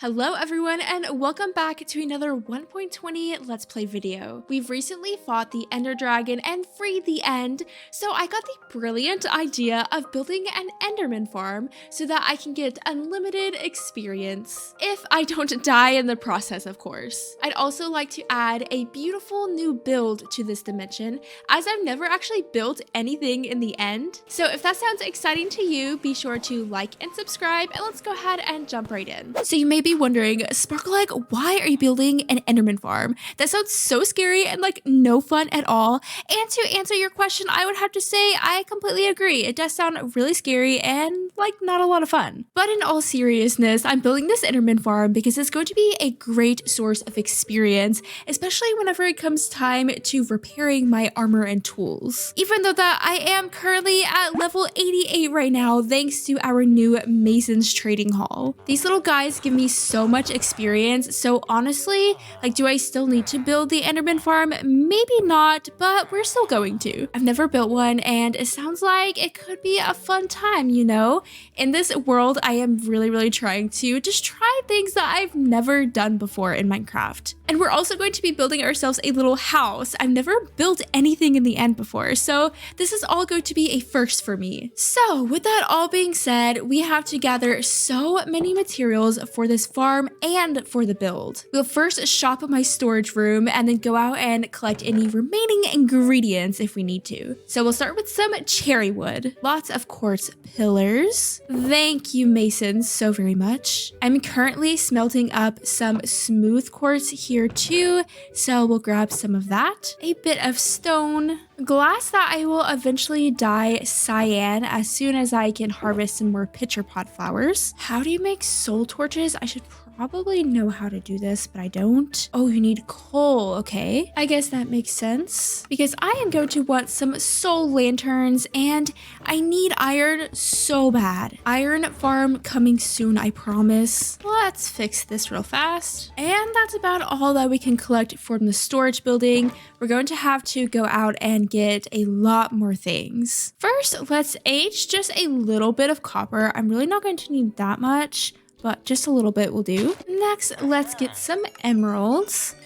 Hello everyone and welcome back to another 1.20 Let's Play video. We've recently fought the Ender Dragon and freed the End, so I got the brilliant idea of building an Enderman farm so that I can get unlimited experience. If I don't die in the process, of course. I'd also like to add a beautiful new build to this dimension, as I've never actually built anything in the End. So if that sounds exciting to you, be sure to like and subscribe, and let's go ahead and jump right in. So you may be wondering, Sparkle, why are you building an Enderman farm? That sounds so scary and no fun at all. And to answer your question, I would have to say I completely agree. It does sound really scary and not a lot of fun. But in all seriousness, I'm building this Enderman farm because it's going to be a great source of experience, especially whenever it comes time to repairing my armor and tools. Even though that I am currently at level 88 right now, thanks to our new Mason's Trading Hall. These little guys give me so much experience, so honestly, do I still need to build the Enderman farm? Maybe not, but we're still going to. I've never built one, and it sounds like it could be a fun time, you know? In this world, I am really trying to just try things that I've never done before in Minecraft. And we're also going to be building ourselves a little house. I've never built anything in the End before, so this is all going to be a first for me. So with that all being said, we have to gather so many materials for this farm and for the build. We'll first shop at my storage room and then go out and collect any remaining ingredients if we need to. So we'll start with some cherry wood, lots of quartz pillars. Thank you, masons, so very much. I'm currently smelting up some smooth quartz here too, so we'll grab some of that. A bit of stone, glass that I will eventually dye cyan as soon as I can harvest some more pitcher pot flowers. How do you make soul torches? I should probably know how to do this, but I don't. Oh, you need coal. Okay, I guess that makes sense because I am going to want some soul lanterns and I need iron so bad. Iron farm coming soon, I promise. Let's fix this real fast. And that's about all that we can collect from the storage building. We're going to have to go out and get a lot more things. First, let's age just a little bit of copper. I'm really not going to need that much, but just a little bit will do. Next, let's get some emeralds.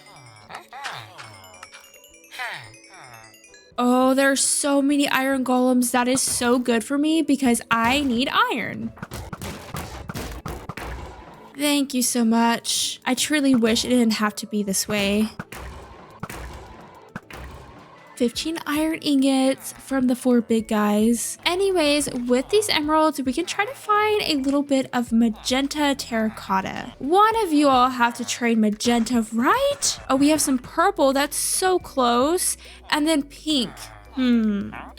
Oh, there are so many iron golems. That is so good for me because I need iron. Thank you so much. I truly wish it didn't have to be this way. 15 iron ingots from the 4 big guys. Anyways, with these emeralds, we can try to find a little bit of magenta terracotta. One of you all have to trade magenta, right? Oh, we have some purple. That's so close. And then pink.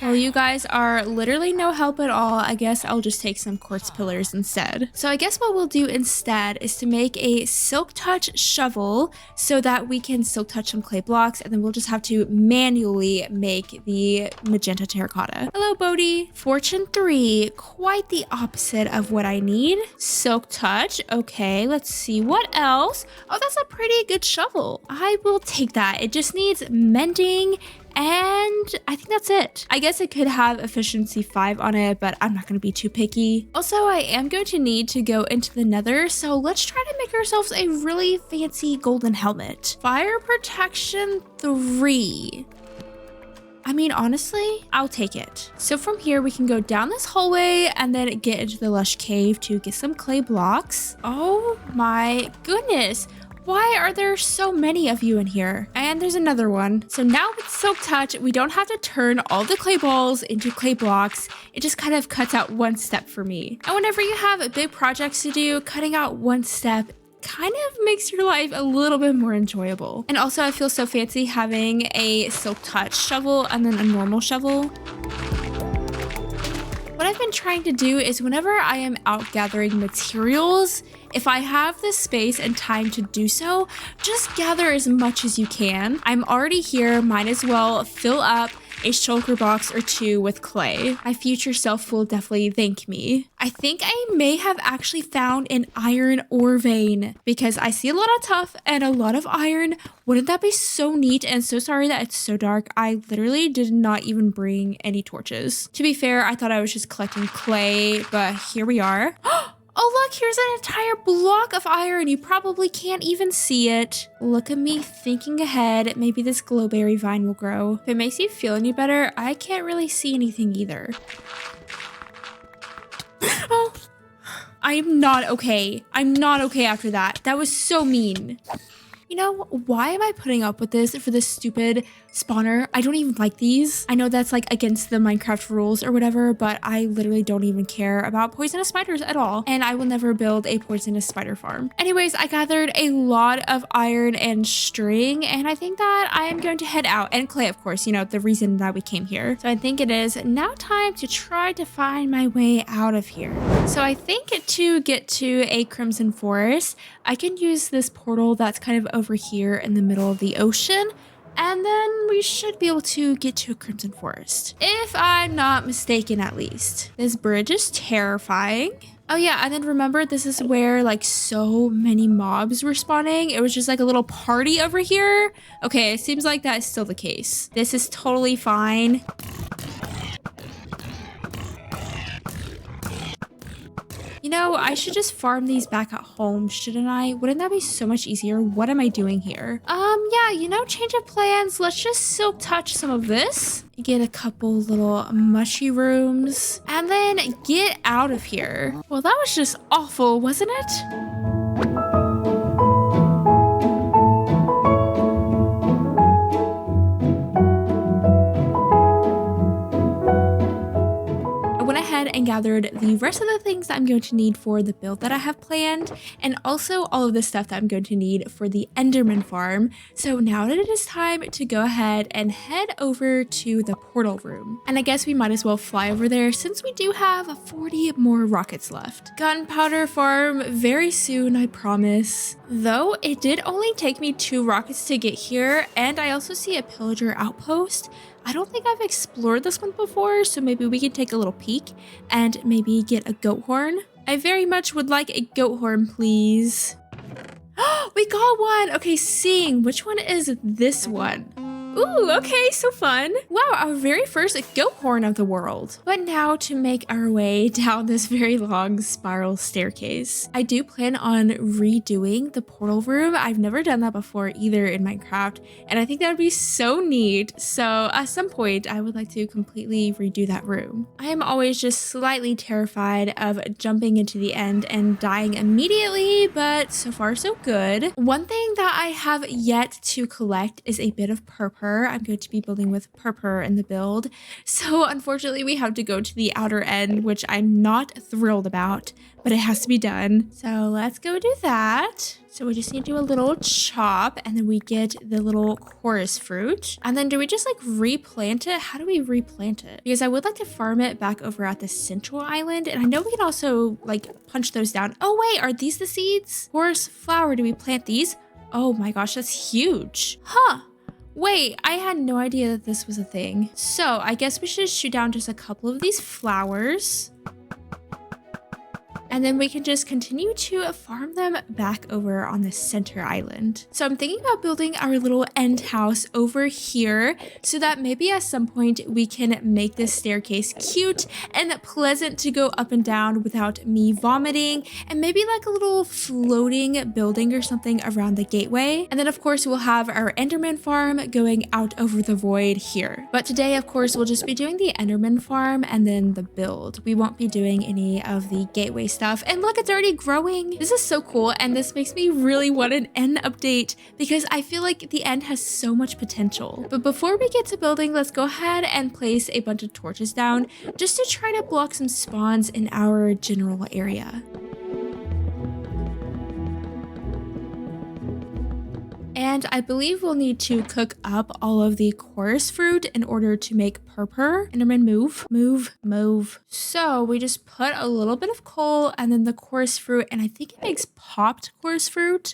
Well, you guys are literally no help at all. I guess I'll just take some quartz pillars instead. So I guess what we'll do instead is to make a silk touch shovel so that we can silk touch some clay blocks, and then we'll just have to manually make the magenta terracotta. Hello, Bodhi. Fortune 3, quite the opposite of what I need. Silk touch. Okay, let's see what else. Oh, that's a pretty good shovel. I will take that. It just needs mending, and I think that's it. I guess it could have efficiency 5 on it, but I'm not going to be too picky. Also, I am going to need to go into the nether, so let's try to make ourselves a really fancy golden helmet. Fire protection 3. I mean, honestly, I'll take it. So from here, we can go down this hallway and then get into the lush cave to get some clay blocks. Oh my goodness. Why are there so many of you in here? And there's another one. So now with Silk Touch, we don't have to turn all the clay balls into clay blocks. It just kind of cuts out one step for me. And whenever you have big projects to do, cutting out one step kind of makes your life a little bit more enjoyable. And also, I feel so fancy having a Silk Touch shovel and then a normal shovel. What I've been trying to do is whenever I am out gathering materials, if I have the space and time to do so, just gather as much as you can. I'm already here, might as well fill up a shulker box or 2 with clay. My future self will definitely thank me. I think I may have actually found an iron ore vein because I see a lot of tuff and a lot of iron. Wouldn't that be so neat? And so sorry that it's so dark. I literally did not even bring any torches. To be fair, I thought I was just collecting clay, but here we are. Oh look, here's an entire block of iron. You probably can't even see it. Look at me thinking ahead. Maybe this glowberry vine will grow. If it makes you feel any better, I can't really see anything either. Oh, I am not okay. I'm not okay after that. That was so mean. You know, why am I putting up with this for this stupid spawner? I don't even like these. I know that's like against the Minecraft rules or whatever, but I literally don't even care about poisonous spiders at all. And I will never build a poisonous spider farm. Anyways, I gathered a lot of iron and string, and I think that I am going to head out. And clay, of course, you know, the reason that we came here. So I think it is now time to try to find my way out of here. So I think to get to a crimson forest, I can use this portal that's kind of over here in the middle of the ocean, and then we should be able to get to a crimson forest. If I'm not mistaken, at least. This bridge is terrifying. Oh yeah, and then remember, this is where like so many mobs were spawning. It was just like a little party over here. Okay, it seems like that is still the case. This is totally fine. You know, I should just farm these back at home, shouldn't I? Wouldn't that be so much easier? What am I doing here? Yeah, you know, change of plans. Let's just silk touch some of this. Get a couple little mushy rooms and then get out of here. Well, that was just awful, wasn't it? And gathered the rest of the things that I'm going to need for the build that I have planned, and also all of the stuff that I'm going to need for the enderman farm. So now that it is time to go ahead and head over to the portal room, and I guess we might as well fly over there since we do have 40 more rockets left. Gunpowder farm very soon, I promise. Though it did only take me 2 rockets to get here, and I also see a pillager outpost. I don't think I've explored this one before, so maybe we can take a little peek and maybe get a goat horn. I very much would like a goat horn, please. We got one! Okay, seeing which one is this one? Ooh, okay, so fun. Wow, our very first goat horn of the world. But now to make our way down this very long spiral staircase. I do plan on redoing the portal room. I've never done that before either in Minecraft, and I think that would be so neat. So at some point, I would like to completely redo that room. I am always just slightly terrified of jumping into the end and dying immediately, but so far so good. One thing that I have yet to collect is a bit of purple. I'm going to be building with purple in the build. So unfortunately we have to go to the outer end, which I'm not thrilled about, but it has to be done. So let's go do that. So we just need to do a little chop, and then we get the little chorus fruit. And then do we just like replant it? How do we replant it? Because I would like to farm it back over at the central island. And I know we can also like punch those down. Oh wait, are these the seeds? Chorus flower, do we plant these? Oh my gosh, that's huge. Huh. Wait, I had no idea that this was a thing. So I guess we should shoot down just a couple of these flowers. And then we can just continue to farm them back over on the center island. So I'm thinking about building our little end house over here so that maybe at some point we can make this staircase cute and pleasant to go up and down without me vomiting, and maybe like a little floating building or something around the gateway. And then of course we'll have our enderman farm going out over the void here. But today of course we'll just be doing the enderman farm and then the build. We won't be doing any of the gateway stuff. And look, it's already growing. This is so cool, and this makes me really want an end update because I feel like the end has so much potential. But before we get to building, let's go ahead and place a bunch of torches down just to try to block some spawns in our general area. And I believe we'll need to cook up all of the chorus fruit in order to make purple. Enderman, move, move, move. So we just put a little bit of coal and then the chorus fruit, and I think it makes popped chorus fruit.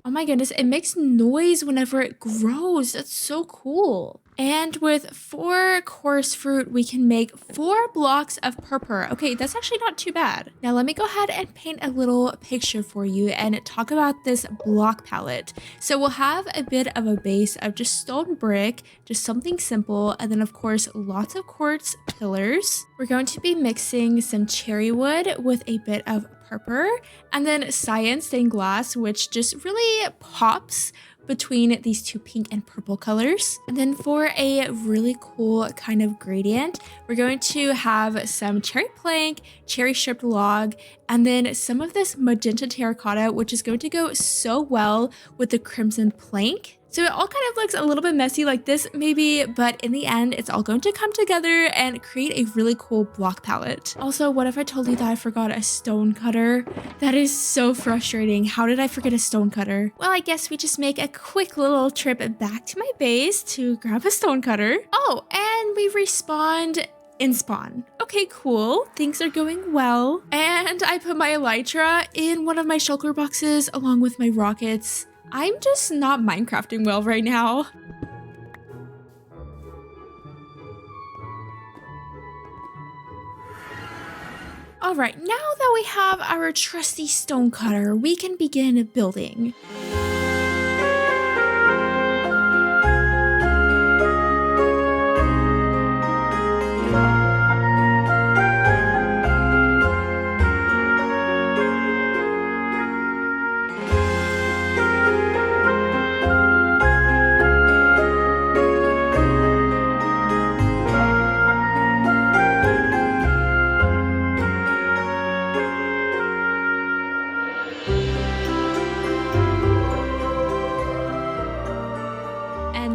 Oh my goodness, it makes noise whenever it grows. That's so cool. And with 4 chorus fruit, we can make 4 blocks of purple. Okay, that's actually not too bad. Now let me go ahead and paint a little picture for you and talk about this block palette. So we'll have a bit of a base of just stone brick, just something simple, and then of course lots of quartz pillars. We're going to be mixing some cherry wood with a bit of purple, and then cyan stained glass, which just really pops between these two pink and purple colors. And then for a really cool kind of gradient, we're going to have some cherry plank, cherry stripped log, and then some of this magenta terracotta, which is going to go so well with the crimson plank. So it all kind of looks a little bit messy like this maybe, but in the end, it's all going to come together and create a really cool block palette. Also, what if I told you that I forgot a stone cutter? That is so frustrating. How did I forget a stone cutter? Well, I guess we just make a quick little trip back to my base to grab a stone cutter. Oh, and we respawned in spawn. Okay, cool. Things are going well. And I put my elytra in one of my shulker boxes along with my rockets. I'm just not Minecrafting well right now. Alright, now that we have our trusty stone cutter, we can begin building.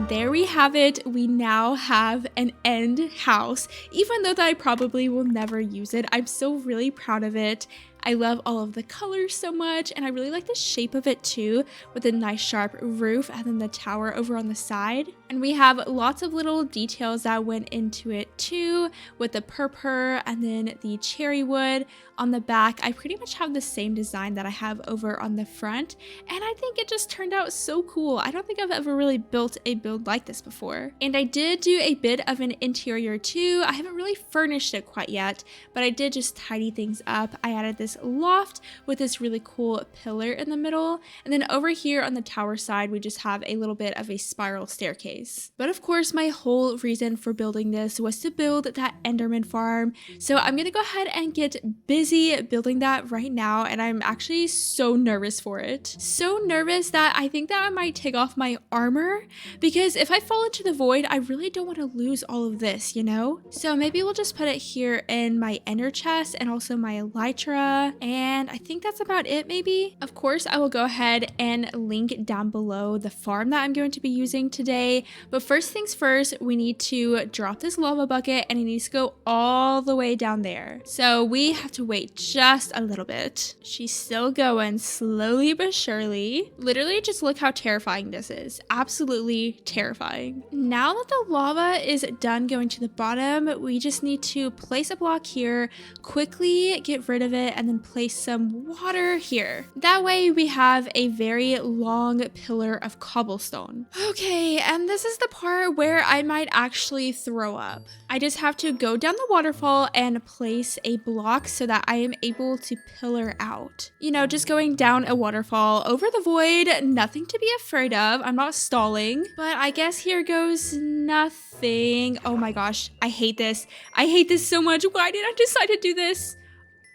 There we have it. We now have an end house. Even though that I probably will never use it, I'm still really proud of it. I love all of the colors so much, and I really like the shape of it too, with a nice sharp roof and then the tower over on the side. And we have lots of little details that went into it too, with the purple and then the cherry wood on the back. I pretty much have the same design that I have over on the front, and I think it just turned out so cool. I don't think I've ever really built a build like this before. And I did do a bit of an interior too. I haven't really furnished it quite yet, but I did just tidy things up. I added this loft with this really cool pillar in the middle, and then over here on the tower side we just have a little bit of a spiral staircase. But of course, my whole reason for building this was to build that enderman farm, so I'm gonna go ahead and get busy building that right now, and I'm actually so nervous for it. So nervous that I think that I might take off my armor, because if I fall into the void, I really don't want to lose all of this, you know? So maybe we'll just put it here in my ender chest and also my elytra, and I think that's about it maybe. Of course, I will go ahead and link down below the farm that I'm going to be using today, but first things first, we need to drop this lava bucket and it needs to go all the way down there. So we have to wait just a little bit. She's still going slowly but surely. Literally just look how terrifying this is. Absolutely terrifying. Now that the lava is done going to the bottom, we just need to place a block here, quickly get rid of it, and then place some water here. That way we have a very long pillar of cobblestone. Okay, and this is the part where I might actually throw up. I just have to go down the waterfall and place a block so that I am able to pillar out. You know, just going down a waterfall over the void, nothing to be afraid of. I'm not stalling, but I guess here goes nothing. Oh my gosh, I hate this. I hate this so much. Why did I decide to do this?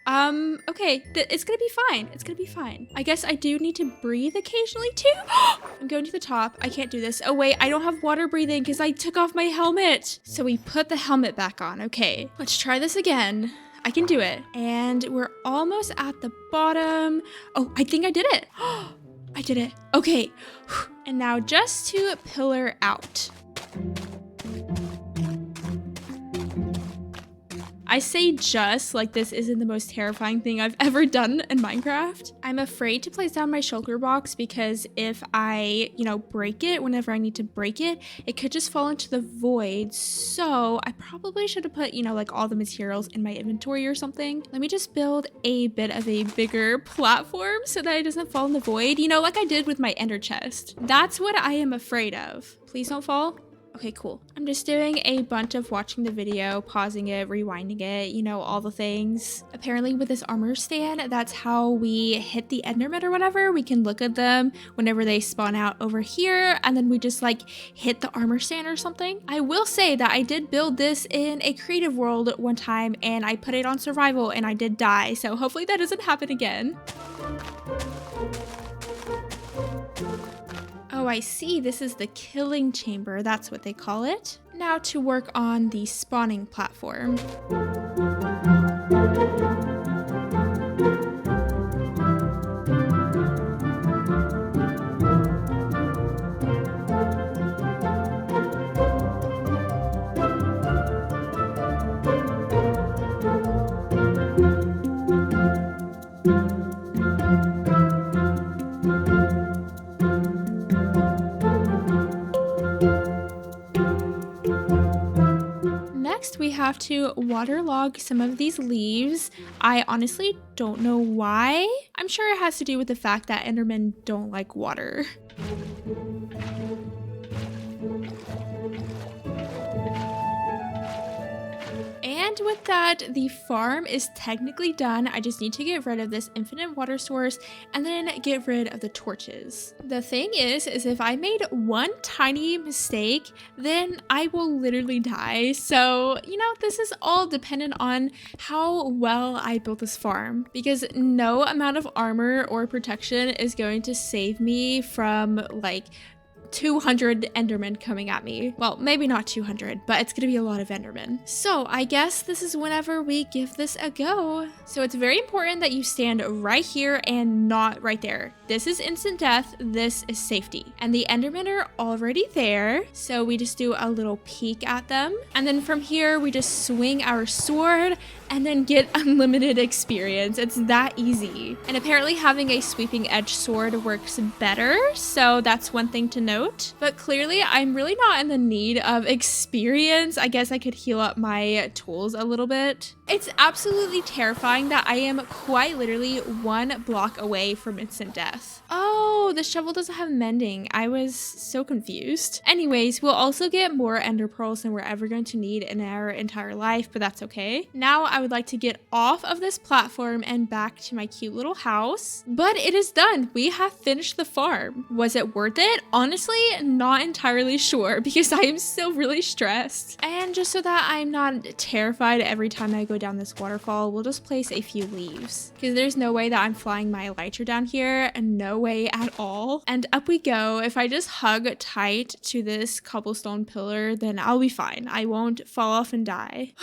Okay, it's gonna be fine. It's gonna be fine. I guess I do need to breathe occasionally too. I'm going to the top. I can't do this. Oh wait, I don't have water breathing because I took off my helmet. So we put the helmet back on. Okay, let's try this again. I can do it. And we're almost at the bottom. Oh, I think I did it. I did it. Okay, and now just to pillar out. I say just like this isn't the most terrifying thing I've ever done in Minecraft. I'm afraid to place down my shulker box because if I, break it whenever I need to break it, it could just fall into the void. So I probably should have put, like all the materials in my inventory or something. Let me just build a bit of a bigger platform so that it doesn't fall in the void, like I did with my ender chest. That's what I am afraid of. Please don't fall. Okay, cool. I'm just doing a bunch of watching the video, pausing it, rewinding it, you know, all the things. Apparently with this armor stand, that's how we hit the enderman or whatever. We can look at them whenever they spawn out over here, and then we just like hit the armor stand or something. I will say that I did build this in a creative world one time and I put it on survival and I did die. So hopefully that doesn't happen again. Oh, I see. This is the killing chamber. That's what they call it. Now to work on the spawning platform. Next, we have to waterlog some of these leaves. I honestly don't know why. I'm sure it has to do with the fact that endermen don't like water. And with that, the farm is technically done. I just need to get rid of this infinite water source and then get rid of the torches. The thing is if I made one tiny mistake, then I will literally die. So, you know, this is all dependent on how well I built this farm, because no amount of armor or protection is going to save me from like 200 endermen coming at me. Well, maybe not 200, but it's gonna be a lot of endermen. So I guess this is whenever we give this a go. So it's very important that you stand right here and not right there. This is instant death, this is safety. And the endermen are already there, so we just do a little peek at them. And then from here, we just swing our sword and then get unlimited experience. It's that easy. And apparently having a sweeping edge sword works better, so that's one thing to note. But clearly I'm really not in the need of experience. I guess I could heal up my tools a little bit. It's absolutely terrifying that I am quite literally one block away from instant death. Oh, the shovel doesn't have mending. I was so confused. Anyways, we'll also get more ender pearls than we're ever going to need in our entire life, but that's okay. Now I would like to get off of this platform and back to my cute little house. But it is done. We have finished the farm. Was it worth it? Honestly, not entirely sure because I am still really stressed. And just so that I'm not terrified every time I go down this waterfall, we'll just place a few leaves because there's no way that I'm flying my elytra down here, and no way at all. And up we go. If I just hug tight to this cobblestone pillar, then I'll be fine. I won't fall off and die.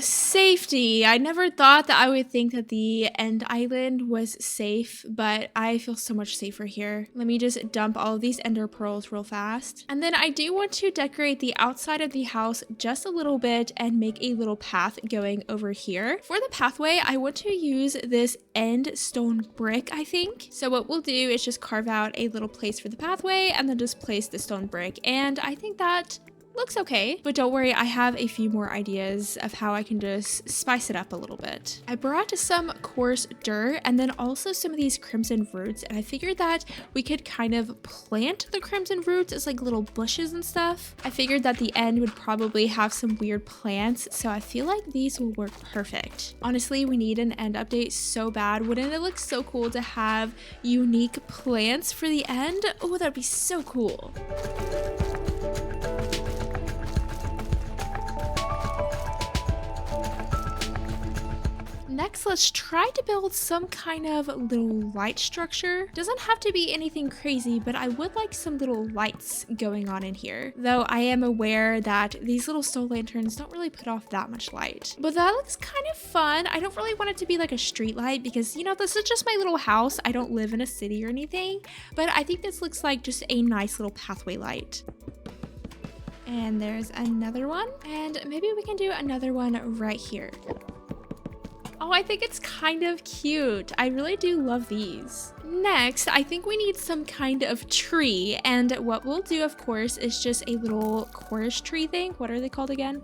Safety. I never thought that I would think that the end island was safe, but I feel so much safer here. Let me just dump all of these ender pearls real fast. And then I do want to decorate the outside of the house just a little bit and make a little path going over here. For the pathway, I want to use this end stone brick, I think. So what we'll do is just carve out a little place for the pathway and then just place the stone brick. And I think that looks okay, but don't worry, I have a few more ideas of how I can just spice it up a little bit. I brought some coarse dirt and then also some of these crimson roots, and I figured that we could kind of plant the crimson roots as like little bushes and stuff. I figured that the end would probably have some weird plants, so I feel like these will work perfect. Honestly, we need an end update so bad. Wouldn't it look so cool to have unique plants for the end? Oh, that'd be so cool. Next, let's try to build some kind of little light structure. Doesn't have to be anything crazy, but I would like some little lights going on in here. Though I am aware that these little stone lanterns don't really put off that much light. But that looks kind of fun. I don't really want it to be like a street light because, you know, this is just my little house. I don't live in a city or anything. But I think this looks like just a nice little pathway light. And there's another one. And maybe we can do another one right here. Oh, I think it's kind of cute. I really do love these. Next, I think we need some kind of tree. And what we'll do, of course, is just a little chorus tree thing. What are they called again?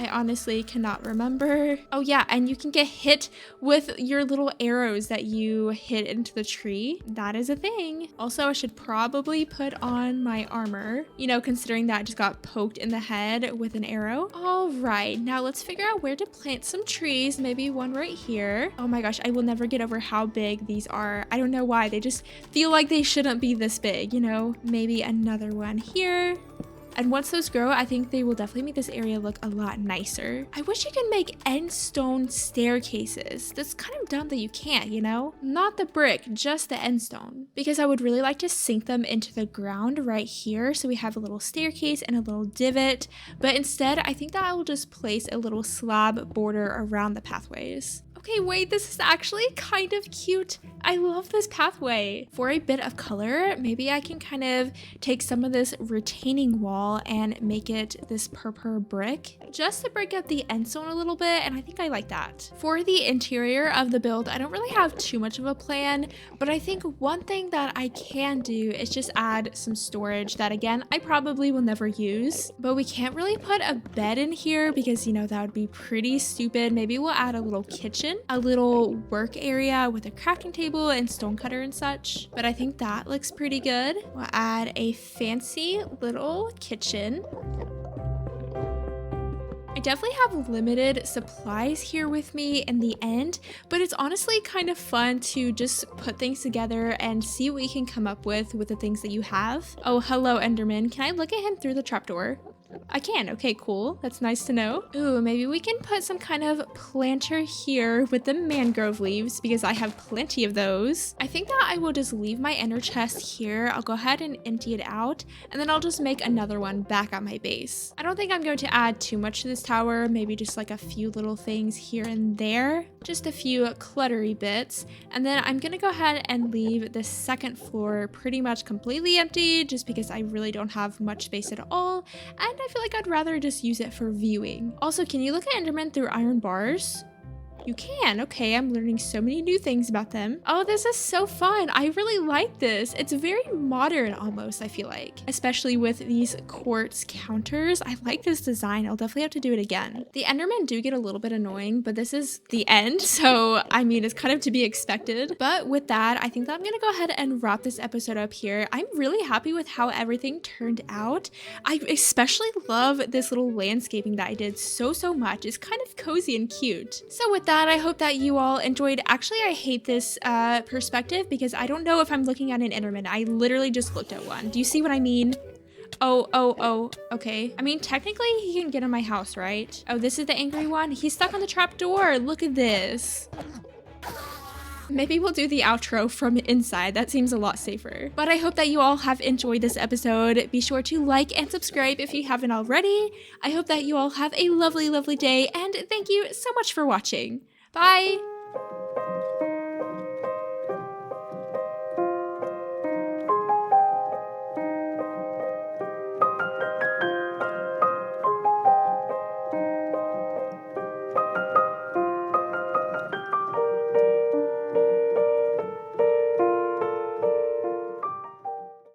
I honestly cannot remember. Oh yeah, and you can get hit with your little arrows that you hit into the tree. That is a thing. Also, I should probably put on my armor, you know, considering that I just got poked in the head with an arrow. All right, now let's figure out where to plant some trees. Maybe one right here. Oh my gosh, I will never get over how big these are. I don't know why. They just feel like they shouldn't be this big, you know? Maybe another one here. And once those grow, I think they will definitely make this area look a lot nicer. I wish you could make end stone staircases. That's kind of dumb that you can't, you know? Not the brick, just the end stone. Because I would really like to sink them into the ground right here. So we have a little staircase and a little divot. But instead, I think that I will just place a little slab border around the pathways. Okay, wait, this is actually kind of cute. I love this pathway. For a bit of color, maybe I can kind of take some of this retaining wall and make it this purple brick, just to break up the end zone a little bit, and I think I like that. For the interior of the build, I don't really have too much of a plan, but I think one thing that I can do is just add some storage that, again, I probably will never use, but we can't really put a bed in here because, you know, that would be pretty stupid. Maybe we'll add a little kitchen, a little work area with a crafting table and stone cutter and such, but I think that looks pretty good. We'll add a fancy little kitchen. I definitely have limited supplies here with me in the end, but it's honestly kind of fun to just put things together and see what you can come up with the things that you have. Oh, hello, Enderman. Can I look at him through the trapdoor? I can. Okay, cool. That's nice to know. Ooh, maybe we can put some kind of planter here with the mangrove leaves because I have plenty of those. I think that I will just leave my ender chest here. I'll go ahead and empty it out, and then I'll just make another one back at my base. I don't think I'm going to add too much to this tower. Maybe just like a few little things here and there. Just a few cluttery bits. And then I'm gonna go ahead and leave the second floor pretty much completely empty just because I really don't have much space at all. And I feel like I'd rather just use it for viewing. Also, can you look at Enderman through iron bars? You can. Okay, I'm learning so many new things about them. Oh, this is so fun. I really like this. It's very modern almost, I feel like. Especially with these quartz counters. I like this design. I'll definitely have to do it again. The Endermen do get a little bit annoying, but this is the end. So, I mean, it's kind of to be expected. But with that, I think that I'm gonna go ahead and wrap this episode up here. I'm really happy with how everything turned out. I especially love this little landscaping that I did so much. It's kind of cozy and cute. So with that, I hope that you all enjoyed. Actually, I hate this perspective because I don't know if I'm looking at an Enderman. I literally just looked at one. Do you see what I mean? Oh, okay. I mean, technically he can get in my house, right? Oh, this is the angry one? He's stuck on the trap door. Look at this. Maybe we'll do the outro from inside. That seems a lot safer. But I hope that you all have enjoyed this episode. Be sure to like and subscribe if you haven't already. I hope that you all have a lovely day, and thank you so much for watching. Bye!